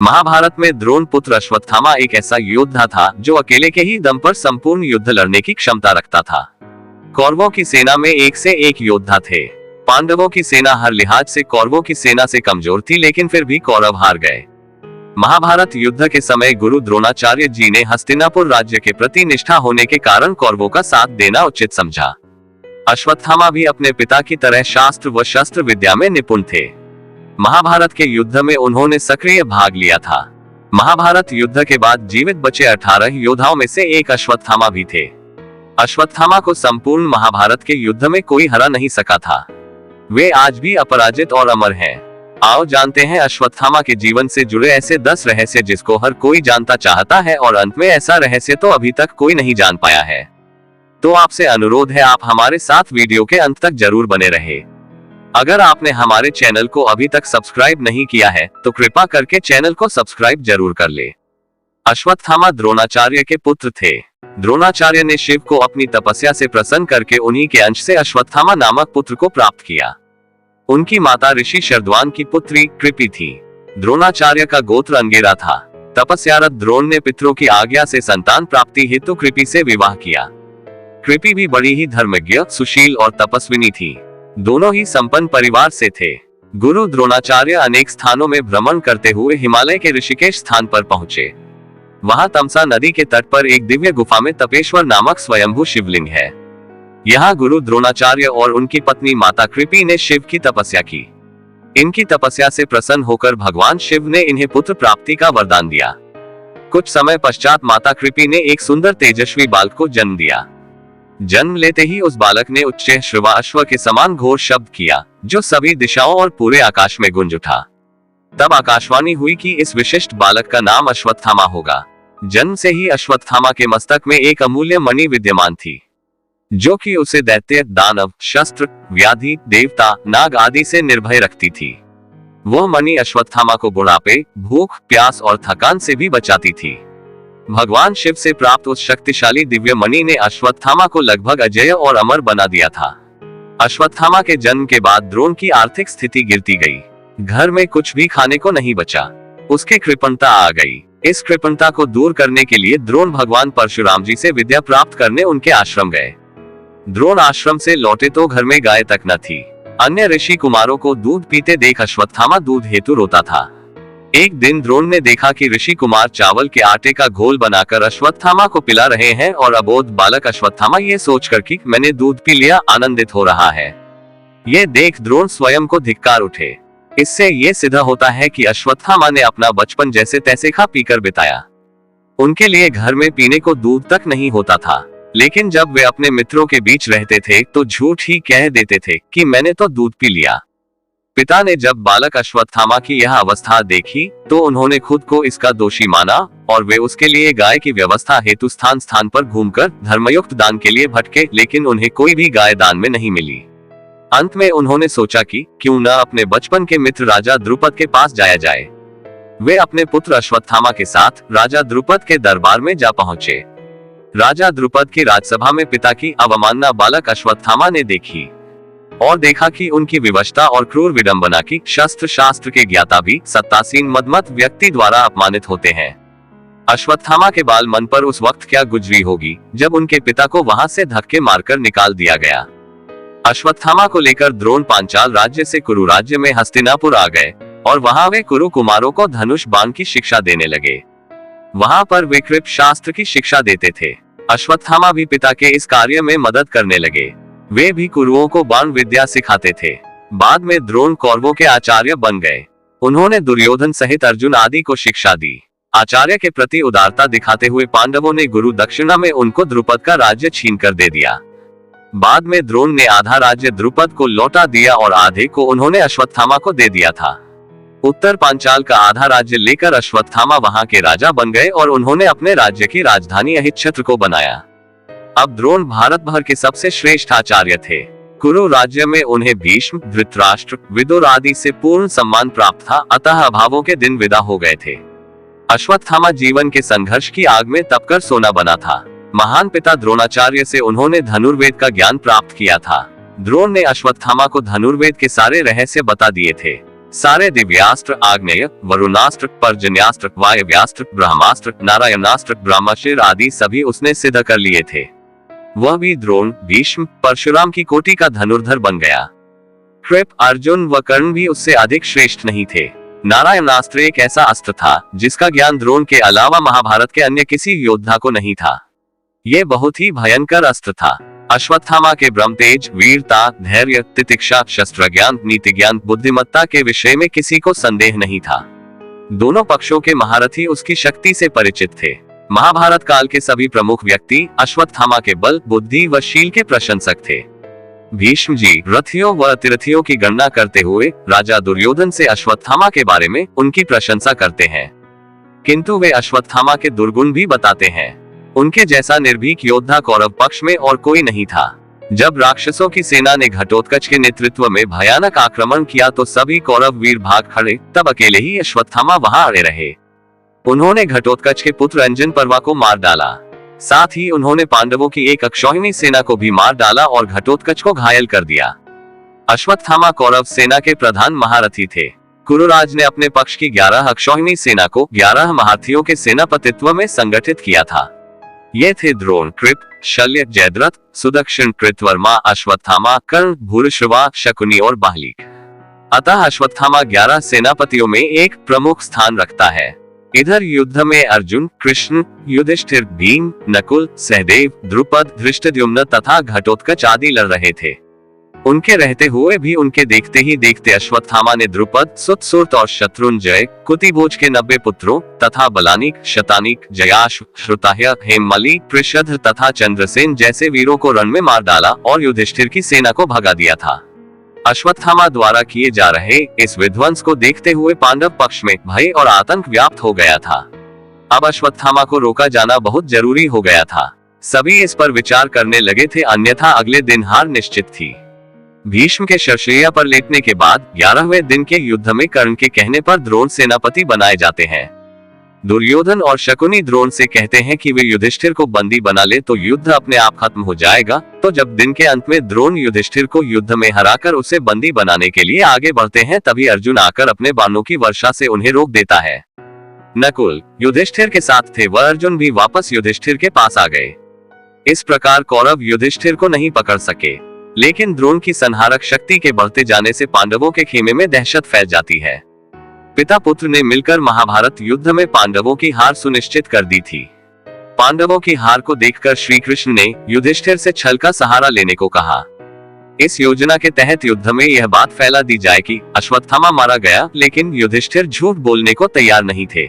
महाभारत में द्रोण पुत्र अश्वत्थामा एक ऐसा योद्धा था जो अकेले के ही दम पर संपूर्ण युद्ध लड़ने की क्षमता रखता था। कौरवों की सेना में एक से एक योद्धा थे। पांडवों की सेना हर लिहाज से कौरवों की सेना से कमजोर थी, लेकिन फिर भी कौरव हार गए। महाभारत युद्ध के समय गुरु द्रोणाचार्य जी ने हस्तिनापुर राज्य के प्रति निष्ठा होने के कारण कौरवों का साथ देना उचित समझा। अश्वत्थामा भी अपने पिता की तरह शास्त्र व शस्त्र विद्या में निपुण थे। महाभारत के युद्ध में उन्होंने सक्रिय भाग लिया था। महाभारत युद्ध के बाद जीवित बचे 18 योद्धाओं में से एक अश्वत्थामा भी थे। अश्वत्थामा को संपूर्ण महाभारत के युद्ध में कोई हरा नहीं सका था। वे आज भी अपराजित और अमर हैं। आओ जानते हैं अश्वत्थामा के जीवन से जुड़े ऐसे 10 रहस्य जिसको हर कोई जानता चाहता है और अंत में ऐसा रहस्य तो अभी तक कोई नहीं जान पाया है। तो आपसे अनुरोध है आप हमारे साथ वीडियो के अंत तक जरूर बने रहे। अगर आपने हमारे चैनल को अभी तक सब्सक्राइब नहीं किया है तो कृपा करके चैनल को सब्सक्राइब जरूर कर ले। अश्वत्थामा द्रोणाचार्य के पुत्र थे। द्रोणाचार्य ने शिव को अपनी तपस्या से प्रसन्न करके उन्हीं के अंश से अश्वत्थामा नामक पुत्र को प्राप्त किया। उनकी माता ऋषि शरद्वान की पुत्री कृपि थी। द्रोणाचार्य का गोत्र अंगेरा था। तपस्यारत द्रोण ने पितरों की आज्ञा से संतान प्राप्ति हेतु कृपि से विवाह किया। कृपि भी बड़ी ही धर्मज्ञ, सुशील और तपस्विनी थी। दोनों ही संपन्न परिवार से थे। गुरु द्रोणाचार्य अनेक स्थानों में भ्रमण करते हुए हिमालय के ऋषिकेश स्थान पर पहुंचे। वहां तमसा नदी के तट पर एक दिव्य गुफा में तपेश्वर नामक स्वयंभू शिवलिंग है। यहाँ गुरु द्रोणाचार्य और उनकी पत्नी माता कृपि ने शिव की तपस्या की। इनकी तपस्या से प्रसन्न होकर भगवान शिव ने इन्हें पुत्र प्राप्ति का वरदान दिया। कुछ समय पश्चात माता कृपि ने एक सुंदर तेजस्वी बालक को जन्म दिया। जन्म लेते ही उस बालक ने उच्च श्रवा अश्व के समान घोर शब्द किया, जो सभी दिशाओं और पूरे आकाश में गूंज उठा। तब आकाशवाणी हुई कि इस विशिष्ट बालक का नाम अश्वत्थामा होगा। जन्म से ही अश्वत्थामा के मस्तक में एक अमूल्य मणि विद्यमान थी, जो कि उसे दैत्य, दानव, शस्त्र, व्याधि, देवता, नाग आदि से निर्भय रखती थी। वह मणि अश्वत्थामा को बुढ़ापे, भूख, प्यास और थकान से भी बचाती थी। भगवान शिव से प्राप्त उस शक्तिशाली दिव्य मणि ने अश्वत्थामा को लगभग अजेय और अमर बना दिया था। अश्वत्थामा के जन्म के बाद द्रोण की आर्थिक स्थिति गिरती गई। घर में कुछ भी खाने को नहीं बचा। उसके कृपणता आ गई। इस कृपणता को दूर करने के लिए द्रोण भगवान परशुराम जी से विद्या प्राप्त करने उनके आश्रम गए। द्रोण आश्रम से लौटे तो घर में गाय तक न थी। अन्य ऋषि कुमारों को दूध पीते देख अश्वत्थामा दूध हेतु रोता था। एक दिन द्रोण ने देखा कि ऋषि कुमार चावल के आटे का घोल बनाकर अश्वत्थामा को पिला रहे हैं और अबोध बालक अश्वत्थामा ये सोचकर कि मैंने दूध पी लिया आनंदित हो रहा है। ये देख द्रोण स्वयं को धिक्कार उठे। इससे ये सिद्ध होता है कि अश्वत्थामा ने अपना बचपन जैसे तैसे खा पीकर बिताया। उनके लिए घर में पीने को दूध तक नहीं होता था, लेकिन जब वे अपने मित्रों के बीच रहते थे तो झूठ ही कह देते थे कि मैंने तो दूध पी लिया। पिता ने जब बालक अश्वत्थामा की यह अवस्था देखी तो उन्होंने खुद को इसका दोषी माना और वे उसके लिए गाय की व्यवस्था हेतु स्थान स्थान पर घूमकर धर्मयुक्त दान के लिए भटके, लेकिन उन्हें कोई भी गाय दान में नहीं मिली। अंत में उन्होंने सोचा कि क्यों न अपने बचपन के मित्र राजा द्रुपद के पास जाया जाए। वे अपने पुत्र अश्वत्थामा के साथ राजा द्रुपद के दरबार में जा पहुंचे। राजा द्रुपद की राजसभा में पिता की अवमानना बालक अश्वत्थामा ने देखी और देखा कि उनकी विवशता और क्रूर विडंबना की शस्त्र शास्त्र के ज्ञाता भी सत्तासीन मदमत व्यक्ति द्वारा अपमानित होते हैं। अश्वत्थामा के बाल मन पर उस वक्त क्या गुजरी होगी जब उनके पिता को वहां से धक्के मारकर निकाल दिया गया। अश्वत्थामा को लेकर द्रोण पांचाल राज्य से कुरु राज्य में हस्तिनापुर आ गए और वहां वे कुरु कुमारों को धनुष बाण की शिक्षा देने लगे। वहां पर वे कृप शास्त्र की शिक्षा देते थे। अश्वत्थामा भी पिता के इस कार्य में मदद करने लगे। वे भी कुरुओं को बाण विद्या सिखाते थे। बाद में द्रोण कौरवों के आचार्य बन गए। उन्होंने दुर्योधन सहित अर्जुन आदि को शिक्षा दी। आचार्य के प्रति उदारता दिखाते हुए पांडवों ने गुरु दक्षिणा में उनको द्रुपद का राज्य छीन कर दे दिया। बाद में द्रोण ने आधा राज्य द्रुपद को लौटा दिया और आधे को उन्होंने अश्वत्थामा को दे दिया था। उत्तर पांचाल का आधा राज्य लेकर अश्वत्थामा वहां के राजा बन गए और उन्होंने अपने राज्य की राजधानी अहिच्छत्र को बनाया। अब द्रोण भारत भर के सबसे श्रेष्ठ आचार्य थे। कुरु राज्य में उन्हें भीष्म, धृतराष्ट्र, विदुर आदि से पूर्ण सम्मान प्राप्त था, अतः अभावों के दिन विदा हो गए थे। अश्वत्थामा जीवन के संघर्ष की आग में तपकर सोना बना था। महान पिता द्रोणाचार्य से उन्होंने धनुर्वेद का ज्ञान प्राप्त किया था। द्रोण ने अश्वत्थामा को धनुर्वेद के सारे रहस्य बता दिए थे। सारे दिव्यास्त्र, आग्नेय, वरुणास्त्र, पर्जन्यास्त्र, वायव्यास्त्र, ब्रह्मास्त्र, नारायणास्त्र, ब्रह्मशिर आदि सभी उसने सिद्ध कर लिए थे। वह भी द्रोण, भीष्म, परशुराम की कोटि का धनुर्धर बन गया। कृप, अर्जुन व कर्ण भी उससे अधिक श्रेष्ठ नहीं थे। नारायणास्त्र एक ऐसा अस्त्र था जिसका ज्ञान द्रोण के अलावा महाभारत के अन्य किसी योद्धा को नहीं था। यह बहुत ही भयंकर अस्त्र था। अश्वत्थामा के ब्रह्मतेज, वीरता, धैर्य, तितिक्षा, शस्त्र ज्ञान, नीति ज्ञान, बुद्धिमत्ता के विषय में किसी को संदेह नहीं था। दोनों पक्षों के महारथी उसकी शक्ति से परिचित थे। महाभारत काल के सभी प्रमुख व्यक्ति अश्वत्थामा के बल, बुद्धि व शील के प्रशंसक थे। भीष्म जी रथियों व अतिरथियों की गणना करते हुए राजा दुर्योधन से अश्वत्थामा के बारे में उनकी प्रशंसा करते हैं, किंतु वे अश्वत्थामा के दुर्गुण भी बताते हैं। उनके जैसा निर्भीक योद्धा कौरव पक्ष में और कोई नहीं था। जब राक्षसों की सेना ने घटोत्कच के नेतृत्व में भयानक आक्रमण किया तो सभी कौरव वीर भाग खड़े, तब अकेले ही अश्वत्थामा वहां अड़े रहे। उन्होंने घटोत्कच के पुत्र अंजन पर्वा को मार डाला। साथ ही उन्होंने पांडवों की एक अक्षौहिणी सेना को भी मार डाला और घटोत्कच को घायल कर दिया। अश्वत्थामा कौरव सेना के प्रधान महारथी थे। कुरुराज ने अपने पक्ष की 11 अक्षौहिणी सेना को 11 महारथियों के सेनापतित्व में संगठित किया था। ये थे द्रोण, कृप, शल्य, जयद्रथ, सुदक्षिण, कृतवर्मा, अश्वत्थामा, कर्ण, भूरिश्रवा, शकुनी और बाहलिक। अतः अश्वत्थामा 11 सेनापतियों में एक प्रमुख स्थान रखता है। इधर युद्ध में अर्जुन, कृष्ण, युधिष्ठिर, भीम, नकुल, सहदेव, द्रुपद, धृष्टद्युम्न तथा घटोत्कच आदि लड़ रहे थे। उनके रहते हुए भी उनके देखते ही देखते अश्वत्थामा ने द्रुपद, सुत, सुरत और शत्रुंजय, कुतिभोज के 90 पुत्रों तथा बलानिक, शतानिक, जयाश्व, श्रुताह्य, हेममली, पृषध तथा चंद्रसेन जैसे वीरों को रण में मार डाला और युधिष्ठिर की सेना को भगा दिया था। अश्वत्थामा द्वारा किए जा रहे इस विध्वंस को देखते हुए पांडव पक्ष में भय और आतंक व्याप्त हो गया था। अब अश्वत्थामा को रोका जाना बहुत जरूरी हो गया था। सभी इस पर विचार करने लगे थे, अन्यथा अगले दिन हार निश्चित थी। भीष्म के शरशैया पर लेटने के बाद 11वें दिन के युद्ध में कर्ण के कहने पर द्रोण सेनापति बनाए जाते हैं। दुर्योधन और शकुनी द्रोण से कहते हैं कि वे युधिष्ठिर को बंदी बना ले तो युद्ध अपने आप खत्म हो जाएगा। तो जब दिन के अंत में द्रोण युधिष्ठिर को युद्ध में हराकर उसे बंदी बनाने के लिए आगे बढ़ते हैं, तभी अर्जुन आकर अपने बाणों की वर्षा से उन्हें रोक देता है। नकुल युधिष्ठिर के साथ थे, वह अर्जुन भी वापस युधिष्ठिर के पास आ गए। इस प्रकार कौरव युधिष्ठिर को नहीं पकड़ सके, लेकिन द्रोण की संहारक शक्ति के बढ़ते जाने से पांडवों के खेमे में दहशत फैल जाती है। पिता पुत्र ने मिलकर महाभारत युद्ध में पांडवों की हार सुनिश्चित कर दी थी। पांडवों की हार को देखकर श्री कृष्ण ने युधिष्ठिर से छल का सहारा लेने को कहा। इस योजना के तहत युद्ध में यह बात फैला दी जाए कि अश्वत्थामा मारा गया, लेकिन युधिष्ठिर झूठ बोलने को तैयार नहीं थे।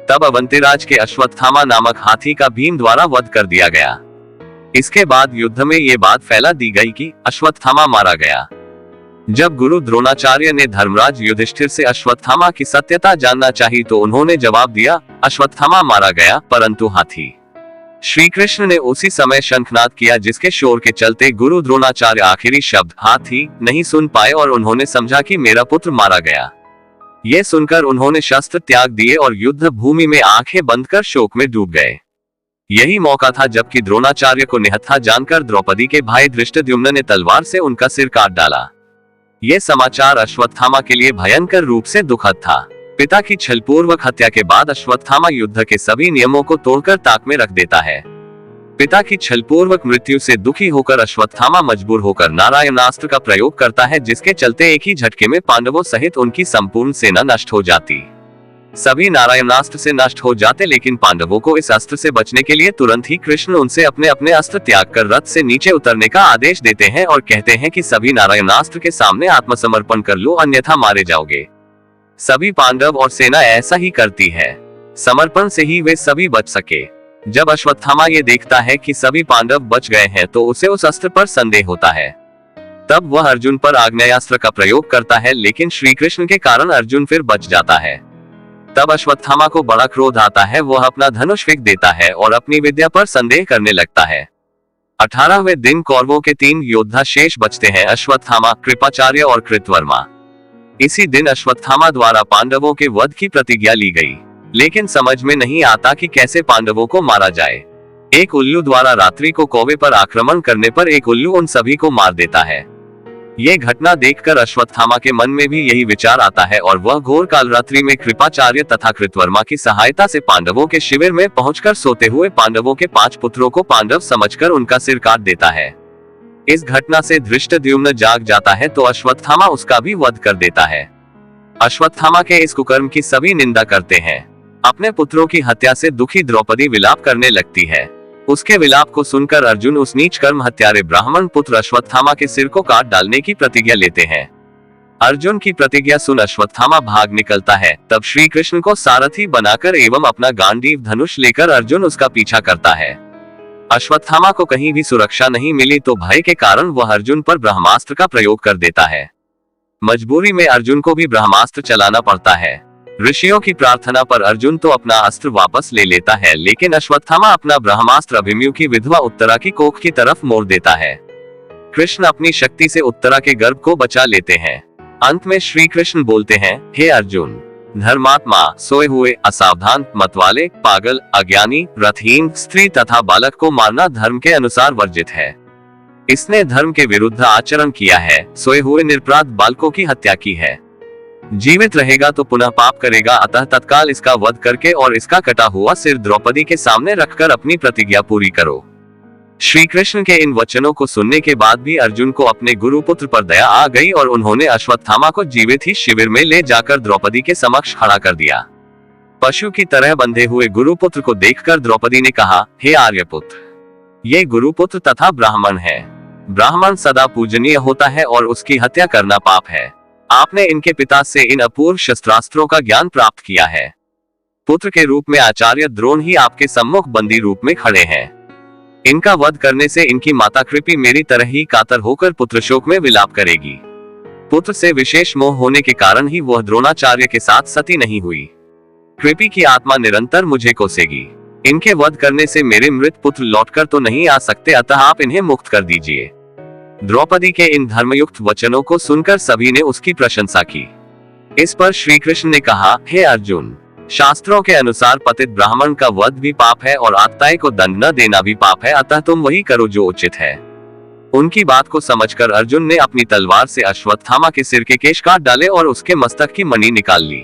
तब अवंतीराज के अश्वत्थामा नामक हाथी का भीम द्वारा वध कर दिया गया। इसके बाद युद्ध में ये बात फैला दी गई कि अश्वत्थामा मारा गया। जब गुरु द्रोणाचार्य ने धर्मराज युधिष्ठिर से अश्वत्थामा की सत्यता जानना चाही तो उन्होंने जवाब दिया, अश्वत्थामा मारा गया परंतु हाथी। श्री कृष्ण ने उसी समय शंखनाद किया, जिसके शोर के चलते गुरु द्रोणाचार्य आखिरी शब्द हाथी नहीं सुन पाए और उन्होंने समझा कि मेरा पुत्र मारा गया। यह सुनकर उन्होंने शस्त्र त्याग दिए और युद्ध भूमि में आंखें बंद कर शोक में डूब गए। यही मौका था जबकि द्रोणाचार्य को निहत्था जानकर द्रौपदी के भाई धृष्टद्युम्न ने तलवार से उनका सिर काट डाला। यह समाचार अश्वत्थामा के लिए भयंकर रूप से दुखद था। पिता की छलपूर्वक हत्या के बाद अश्वत्थामा युद्ध के सभी नियमों को तोड़कर ताक में रख देता है। पिता की छलपूर्वक मृत्यु से दुखी होकर अश्वत्थामा मजबूर होकर नारायणास्त्र का प्रयोग करता है, जिसके चलते एक ही झटके में पांडवों सहित उनकी संपूर्ण सेना नष्ट हो जाती। सभी नारायणास्त्र से नष्ट हो जाते, लेकिन पांडवों को इस अस्त्र से बचने के लिए तुरंत ही कृष्ण उनसे अपने अपने अस्त्र त्याग कर रथ से नीचे उतरने का आदेश देते हैं और कहते हैं कि सभी नारायणास्त्र के सामने आत्मसमर्पण कर लो, अन्यथा मारे जाओगे। सभी पांडव और सेना ऐसा ही करती है। समर्पण से ही वे सभी बच सके। जब अश्वत्थामा ये देखता है कि सभी पांडव बच गए हैं तो उसे उस अस्त्र पर संदेह होता है। तब वह अर्जुन पर आग्नेयास्त्र का प्रयोग करता है, लेकिन श्री कृष्ण के कारण अर्जुन फिर बच जाता है। तब अश्वत्थामा को बड़ा क्रोध आता है, वह अपना धनुष फेंक देता है और अपनी विद्या पर संदेह करने लगता है। 18वें दिन कौरवों के 3 योद्धा शेष बचते हैं, अश्वत्थामा, कृपाचार्य और कृतवर्मा। इसी दिन अश्वत्थामा द्वारा पांडवों के वध की प्रतिज्ञा ली गई, लेकिन समझ में नहीं आता कि कैसे पांडवों को मारा जाए। एक उल्लू द्वारा रात्रि को कौवे पर आक्रमण करने पर एक उल्लू उन सभी को मार देता है। ये घटना देखकर अश्वत्थामा के मन में भी यही विचार आता है और वह घोर कालरात्रि में कृपाचार्य तथा कृतवर्मा की सहायता से पांडवों के शिविर में पहुंचकर सोते हुए पांडवों के 5 पुत्रों को पांडव समझकर उनका सिर काट देता है। इस घटना से धृष्टद्युम्न जाग जाता है तो अश्वत्थामा उसका भी वध कर देता है। अश्वत्थामा के इस कुकर्म की सभी निंदा करते हैं। अपने पुत्रों की हत्या से दुखी द्रौपदी विलाप करने लगती है। उसके विलाप को सुनकर अर्जुन उस नीच कर्म हत्यारे ब्राह्मण पुत्र अश्वत्थामा के सिर को काट डालने की प्रतिज्ञा लेते हैं। अर्जुन की प्रतिज्ञा सुन अश्वत्थामा भाग निकलता है। तब श्री कृष्ण को सारथी बनाकर एवं अपना गांडीव धनुष लेकर अर्जुन उसका पीछा करता है। अश्वत्थामा को कहीं भी सुरक्षा नहीं मिली तो भय के कारण वह अर्जुन पर ब्रह्मास्त्र का प्रयोग कर देता है। मजबूरी में अर्जुन को भी ब्रह्मास्त्र चलाना पड़ता है। ऋषियों की प्रार्थना पर अर्जुन तो अपना अस्त्र वापस ले लेता है, लेकिन अश्वत्थामा अपना ब्रह्मास्त्र अभिमन्यु की विधवा उत्तरा की कोख की तरफ मोड़ देता है। कृष्ण अपनी शक्ति से उत्तरा के गर्भ को बचा लेते हैं। अंत में श्री कृष्ण बोलते हैं, हे अर्जुन, धर्मात्मा, सोए हुए, असावधान, मतवाले, पागल, अज्ञानी, रथहीन, स्त्री तथा बालक को मारना धर्म के अनुसार वर्जित है। इसने धर्म के विरुद्ध आचरण किया है, सोए हुए निरपराध बालकों की हत्या की है। जीवित रहेगा तो पुनः पाप करेगा, अतः तत्काल इसका वध करके और इसका कटा हुआ सिर द्रौपदी के सामने रखकर अपनी प्रतिज्ञा पूरी करो। श्री कृष्ण के इन वचनों को सुनने के बाद भी अर्जुन को अपने गुरुपुत्र पर दया आ गई और उन्होंने अश्वत्थामा को जीवित ही शिविर में ले जाकर द्रौपदी के समक्ष खड़ा कर दिया। पशु की तरह बंधे हुए गुरुपुत्र को देखकर द्रौपदी ने कहा, हे आर्यपुत्र, ये गुरुपुत्र तथा ब्राह्मण है। ब्राह्मण सदा पूजनीय होता है और उसकी हत्या करना पाप है। आपने इनके पिता से इन अपूर्व शस्त्रास्त्रों का ज्ञान प्राप्त किया है। पुत्र के रूप में आचार्य द्रोण ही आपके सम्मुख बंदी रूप में खड़े हैं। इनका वध करने से इनकी माता कृपि मेरी तरह ही कातर होकर पुत्र शोक में विलाप करेगी। पुत्र से विशेष मोह होने के कारण ही वह द्रोणाचार्य के साथ सती नहीं हुई। कृपि की आत्मा निरंतर मुझे कोसेगी। इनके वध करने से मेरे मृत पुत्र लौटकर तो नहीं आ सकते, अतः आप इन्हें मुक्त कर दीजिए। द्रौपदी के इन धर्मयुक्त वचनों को सुनकर सभी ने उसकी प्रशंसा की। इस पर श्री कृष्ण ने कहा, हे अर्जुन, शास्त्रों के अनुसार पतित ब्राह्मण का वध भी पाप है और आत्ताई को दंड न देना भी पाप है, अतः तुम वही करो जो उचित है। उनकी बात को समझकर अर्जुन ने अपनी तलवार से अश्वत्थामा के सिर के केश काट डाले और उसके मस्तक की मणि निकाल ली।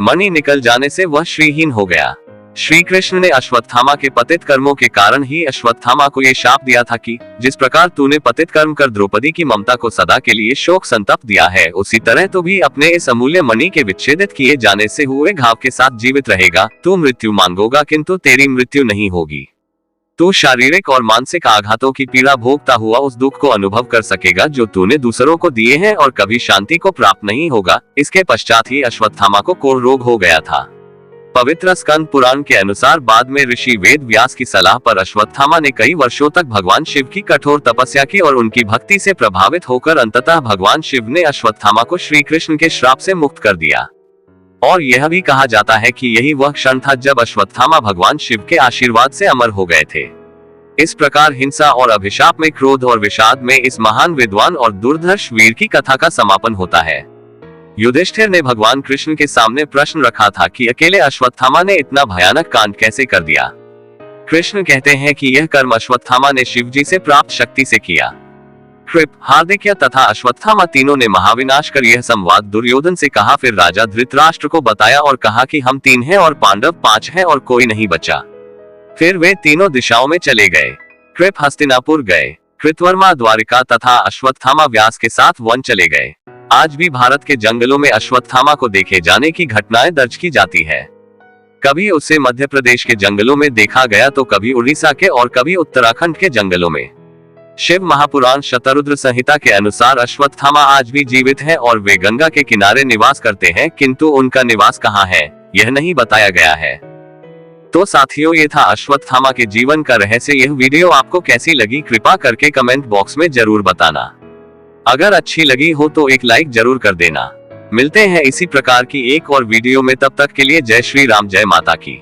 मणि निकल जाने से वह श्रीहीन हो गया। श्री कृष्ण ने अश्वत्थामा के पतित कर्मों के कारण ही अश्वत्थामा को ये शाप दिया था कि जिस प्रकार तूने पतित कर्म कर द्रौपदी की ममता को सदा के लिए शोक संतप्त दिया है, उसी तरह तू भी अपने इस अमूल्य मणि के विच्छेदित किए जाने से हुए घाव के साथ जीवित रहेगा। तू मृत्यु मांगोगा किंतु तेरी मृत्यु नहीं होगी। तू शारीरिक और मानसिक आघातों की पीड़ा भोगता हुआ उस दुख को अनुभव कर सकेगा जो तूने दूसरों को दिए हैं और कभी शांति को प्राप्त नहीं होगा। इसके पश्चात ही अश्वत्थामा को कोढ़ रोग हो गया था। पवित्र स्कंद पुराण के अनुसार बाद में ऋषि वेद व्यास की सलाह पर अश्वत्थामा ने कई वर्षों तक भगवान शिव की कठोर तपस्या की और उनकी भक्ति से प्रभावित होकर अंततः भगवान शिव ने अश्वत्थामा को श्री कृष्ण के श्राप से मुक्त कर दिया। और यह भी कहा जाता है कि यही वह क्षण था जब अश्वत्थामा भगवान शिव के आशीर्वाद से अमर हो गए थे। इस प्रकार हिंसा और अभिशाप में, क्रोध और विषाद में इस महान विद्वान और दुर्धर्ष वीर की कथा का समापन होता है। युधिष्ठिर ने भगवान कृष्ण के सामने प्रश्न रखा था कि अकेले अश्वत्थामा ने इतना भयानक कांड कैसे कर दिया। कृष्ण कहते हैं कि यह कर्म अश्वत्थामा ने शिवजी से प्राप्त शक्ति से किया। कृप, हार्दिक्य तथा अश्वत्थामा तीनों ने महाविनाश कर यह संवाद दुर्योधन से कहा। फिर राजा धृतराष्ट्र को बताया और कहा कि हम 3 हैं और पांडव 5 हैं और कोई नहीं बचा। फिर वे तीनों दिशाओं में चले गए। कृप हस्तिनापुर गए, कृतवर्मा द्वारिका तथा अश्वत्थामा व्यास के साथ वन चले गए। आज भी भारत के जंगलों में अश्वत्थामा को देखे जाने की घटनाएं दर्ज की जाती है। कभी उसे मध्य प्रदेश के जंगलों में देखा गया तो कभी उड़ीसा के और कभी उत्तराखंड के जंगलों में। शिव महापुराण शतरुद्र संहिता के अनुसार अश्वत्थामा आज भी जीवित है और वे गंगा के किनारे निवास करते हैं, किंतु उनका निवास कहाँ है यह नहीं बताया गया है। तो साथियों, ये था अश्वत्थामा के जीवन का रहस्य। यह वीडियो आपको कैसी लगी कृपा करके कमेंट बॉक्स में जरूर बताना। अगर अच्छी लगी हो तो एक लाइक जरूर कर देना। मिलते हैं इसी प्रकार की एक और वीडियो में, तब तक के लिए जय श्री राम, जय माता की।